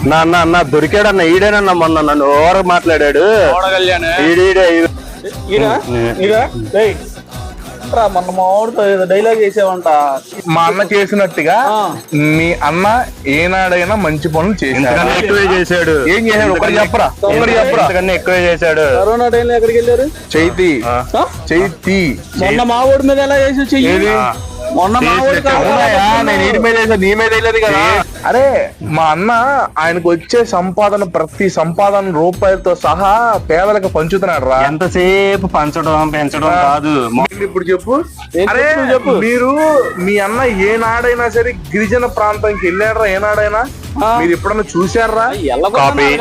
నా దొరికాడన్న ఈడేనన్న మొన్న నన్ను ఓవర్ మాట్లాడాడు. మొన్న మా ఊరితో డైలాగ్ చేసావంట. మా అన్న చేసినట్టుగా మీ అన్న ఏనాడైనా మంచి పనులు చేశాడు. ఏం చేశాడు ఒకటి చెప్పరా, ఒకటి చెప్పరా. ఎక్కువే చేశాడు. కరోనా టైంలో ఎక్కడికి వెళ్ళారు? చైతి మొన్న మా ఊడి మీద ఎలా చేసి చెయ్యి. మొన్న మా ఊడి నేను ఇంటి మీద వేసా, నీ మీద వెళ్ళదు కదా. అరే మా అన్న ఆయనకు వచ్చే సంపాదన ప్రతి సంపాదన రూపాయలతో సహా పేదలకు పంచుతున్నాడు రా. ఎంతసేపు పెంచడం కాదు. ఇప్పుడు చెప్పు, అరే మీరు మీ అన్న ఏనాడైనా సరే గిరిజన ప్రాంతానికి వెళ్ళాడరా? ఏనాడైనా మీరు ఎప్పుడన్నా చూసారా?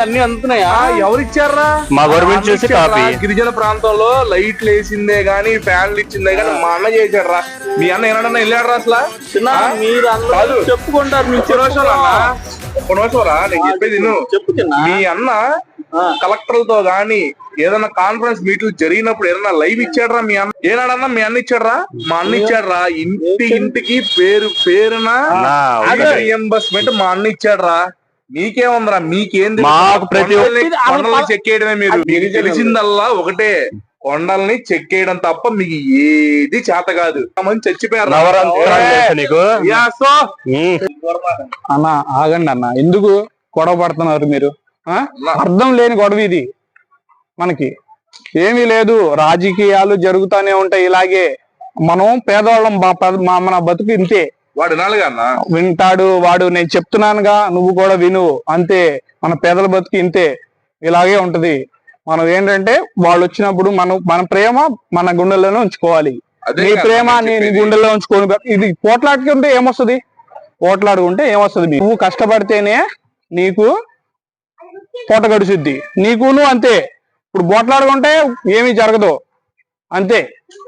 అన్ని అందుతున్నాయా? ఎవరిచ్చారా? మా గవర్నమెంట్ చూసి కాపీ. గిరిజన ప్రాంతంలో లైట్లు వేసిందే గానీ ఫ్యాన్లు ఇచ్చిందే గానీ మా అన్న చేశారా? మీ అన్న ఏనాడన్నా వెళ్ళాడరా అసలు? మీరు చెప్పుకుంటారు. నేను చెప్పేది మీ అన్న కలెక్టర్లతో గాని ఏదైనా కాన్ఫరెన్స్ మీట్లు జరిగినప్పుడు ఏదైనా లైవ్ ఇచ్చాడరా? మీ అన్న ఏనాడన్నా మీ అన్న ఇచ్చాడరా? మా అన్న ఇచ్చాడరా. ఇంటికి పేరున రీఎంబర్స్మెంట్ మా అన్న ఇచ్చాడరా. మీకేముందరా? మీకేంది? కొండల్ని చెక్కేయడమే. మీకు తెలిసిందల్లా ఒకటే, కొండల్ని చెక్కేయడం తప్ప మీకు ఏది చేత కాదు. మంది చచ్చిపోయారు. అన్న ఆగండి అన్న, ఎందుకు గొడవ పడుతున్నారు మీరు? అర్థం లేని గొడవ ఇది. మనకి ఏమీ లేదు, రాజకీయాలు జరుగుతూనే ఉంటాయి ఇలాగే. మనం పేదవాళ్ళం, మన బతుకు ఇంతే. వాడు వింటాడు వాడు. నేను చెప్తున్నానుగా, నువ్వు కూడా విను. అంతే, మన పేదల బతుకు ఇంతే, ఇలాగే ఉంటది. మనం ఏంటంటే వాళ్ళు వచ్చినప్పుడు మన ప్రేమ మన గుండెల్లోనే ఉంచుకోవాలి. నీ ప్రేమ నీ గుండెల్లో ఉంచుకోని. ఇది పోట్లాడుకుంటే ఏమొస్తుంది? పోట్లాడుకుంటే ఏమొస్తుంది? నువ్వు కష్టపడితేనే నీకు పూట గడుచుద్ది. నీకు నువ్వు అంతే. ఇప్పుడు పోట్లాడుకుంటే ఏమీ జరగదు, అంతే.